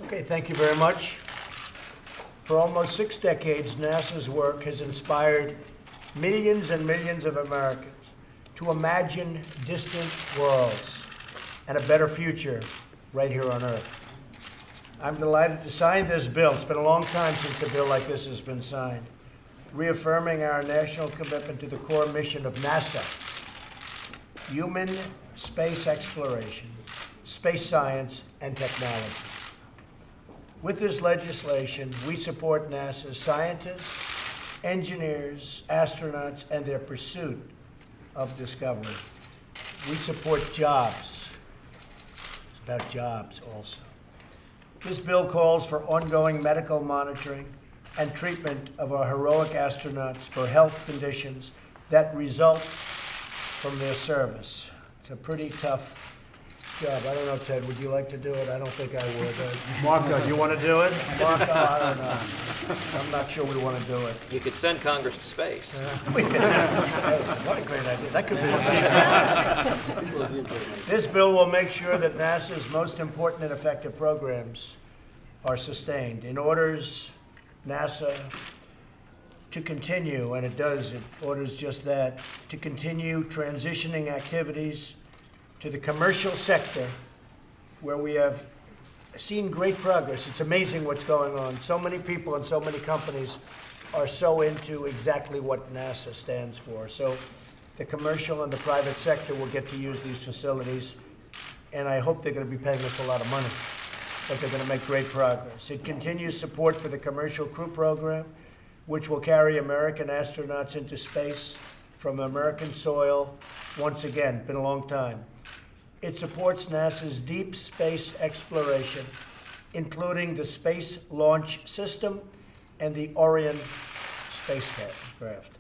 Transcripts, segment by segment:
Okay, thank you very much. For almost 6 decades, NASA's work has inspired millions and millions of Americans to imagine distant worlds and a better future right here on Earth. I'm delighted to sign this bill. It's been a long time since a bill like this has been signed, reaffirming our national commitment to the core mission of NASA: human space exploration, space science, and technology. With this legislation, we support NASA's scientists, engineers, astronauts, and their pursuit of discovery. We support jobs. It's about jobs also. This bill calls for ongoing medical monitoring and treatment of our heroic astronauts for health conditions that result from their service. It's a pretty tough job. I don't know, Ted, would you like to do it? I don't think I would. Marco, do you want to do it? Marco, I don't know. I'm not sure we want to do it. You could send Congress to space. What a great idea. That could be This bill will make sure that NASA's most important and effective programs are sustained. It orders NASA to continue, and it does, it orders just that, to continue transitioning activities to the commercial sector, where we have seen great progress. It's amazing what's going on. So many people and so many companies are so into exactly what NASA stands for. So the commercial and the private sector will get to use these facilities, and I hope they're going to be paying us a lot of money, but they're going to make great progress. It continues support for the Commercial Crew Program, which will carry American astronauts into space from American soil once again. Been a long time. It supports NASA's deep space exploration, including the Space Launch System and the Orion spacecraft.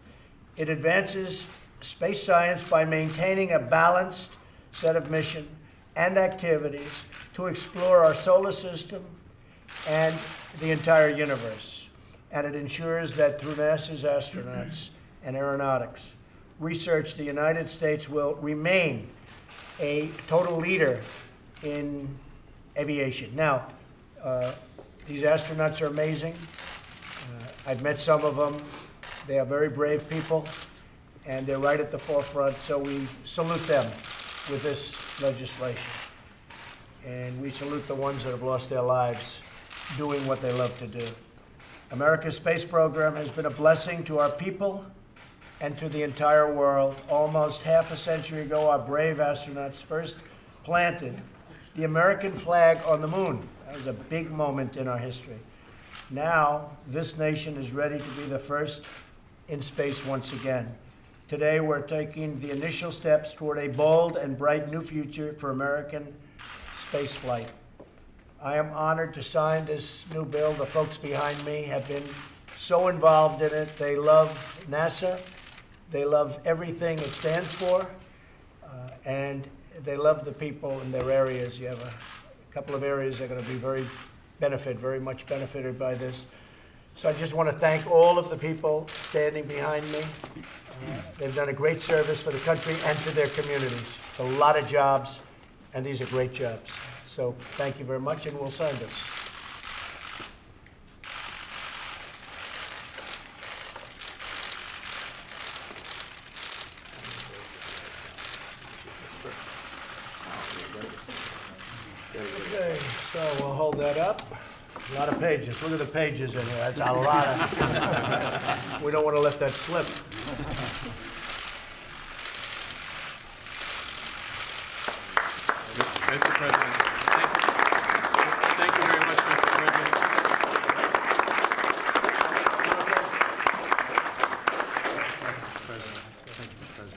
It advances space science by maintaining a balanced set of mission and activities to explore our solar system and the entire universe. And it ensures that through NASA's astronauts and aeronautics research, the United States will remain a total leader in aviation. Now, these astronauts are amazing. I've met some of them. They are very brave people, and they're right at the forefront, so we salute them with this legislation. And we salute the ones that have lost their lives doing what they love to do. America's space program has been a blessing to our people and to the entire world. Almost half a century ago, our brave astronauts first planted the American flag on the moon. That was a big moment in our history. Now, this nation is ready to be the first in space once again. Today, we're taking the initial steps toward a bold and bright new future for American space flight. I am honored to sign this new bill. The folks behind me have been so involved in it. They love NASA. They love everything it stands for, and they love the people in their areas. You have a couple of areas that are going to be very much benefited by this. So I just want to thank all of the people standing behind me. They've done a great service for the country and to their communities. It's a lot of jobs, and these are great jobs. So thank you very much, and we'll sign this. Okay, so we'll hold that up. A lot of pages. Look at the pages in here. That's a lot of. We don't want to let that slip. Mr. President, thank you very much, Mr. President.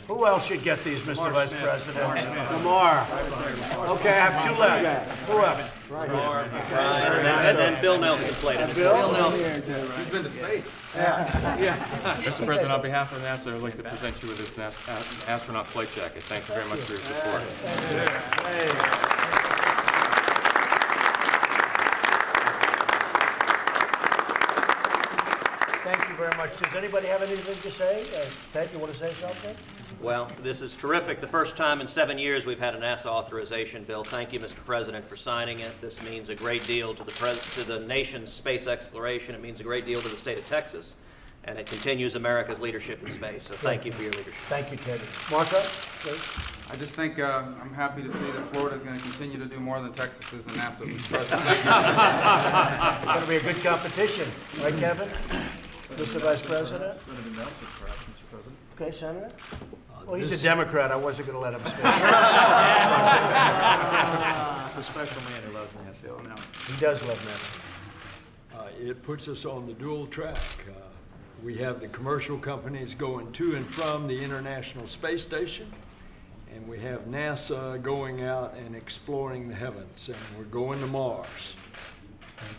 Who else should get these, Mr. Vice President? Lamar. Okay, I have 2 left. Who else? And then Bill Nelson played it. Bill Nelson. He's been to space. Yeah. Mr. President, on behalf of NASA, I'd like to present you with this astronaut flight jacket. Thank you very much for your support. Thank you you very much. Does anybody have anything to say? Ted, you want to say something? Well, this is terrific. The first time in 7 years we've had a NASA authorization bill. Thank you, Mr. President, for signing it. This means a great deal to the nation's space exploration. It means a great deal to the state of Texas, and it continues America's leadership in space. So thank you for your leadership. Thank you, Teddy. Marco, please. I just think I'm happy to see that Florida is going to continue to do more than Texas is in NASA, Mr. President. It's going to be a good competition, right, Kevin? Mr. Vice President? Okay, Senator? Well, he's a Democrat. I wasn't going to let him speak. It's a special man who loves NASA. I'll announce. He does love NASA. It puts us on the dual track. We have the commercial companies going to and from the International Space Station, and we have NASA going out and exploring the heavens, and we're going to Mars.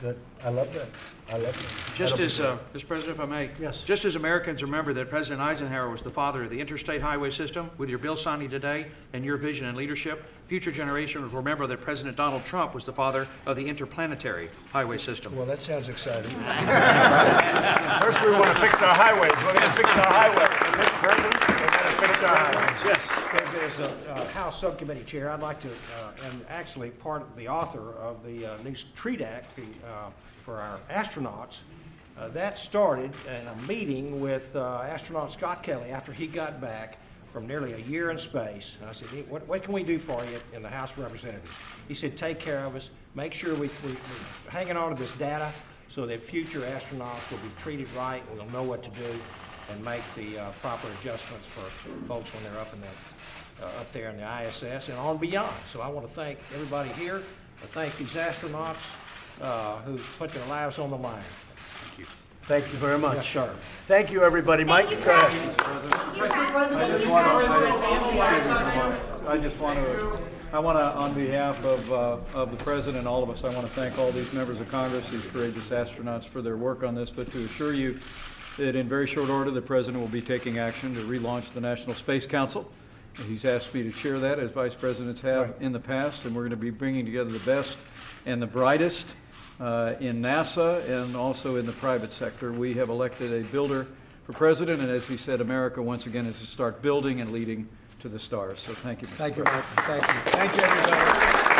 Good. I love that. I love that. Just as, Mr. President, if I may. Yes. Just as Americans remember that President Eisenhower was the father of the interstate highway system, with your bill signing today and your vision and leadership, future generations will remember that President Donald Trump was the father of the interplanetary highway system. Well, that sounds exciting. First, we want to fix our highways. We're going to fix our highways. Mr. President, we're going to fix our highways. Yes. As a House Subcommittee Chair, I'd like to, and actually part of the author of the new TREAT Act for our astronauts, that started in a meeting with astronaut Scott Kelly after he got back from nearly a year in space. And I said, what can we do for you in the House of Representatives? He said, take care of us, make sure we're hanging on to this data so that future astronauts will be treated right, we'll know what to do, and make the proper adjustments for folks when they're up there in the ISS and on beyond. So I want to thank everybody here, thank these astronauts who put their lives on the line. Thank you. Thank you very much. Yes, sir. Thank you, everybody. Mike, go ahead. I want to, on behalf of the President and all of us, I want to thank all these members of Congress, these courageous astronauts, for their work on this, but to assure you that in very short order, the President will be taking action to relaunch the National Space Council. He's asked me to chair that, as Vice Presidents have in the past, and we're going to be bringing together the best and the brightest in NASA and also in the private sector. We have elected a builder for President, and as he said, America once again is to start building and leading to the stars. So thank you, Mr. Thank you, President. Mike. Thank you. Thank you, everybody.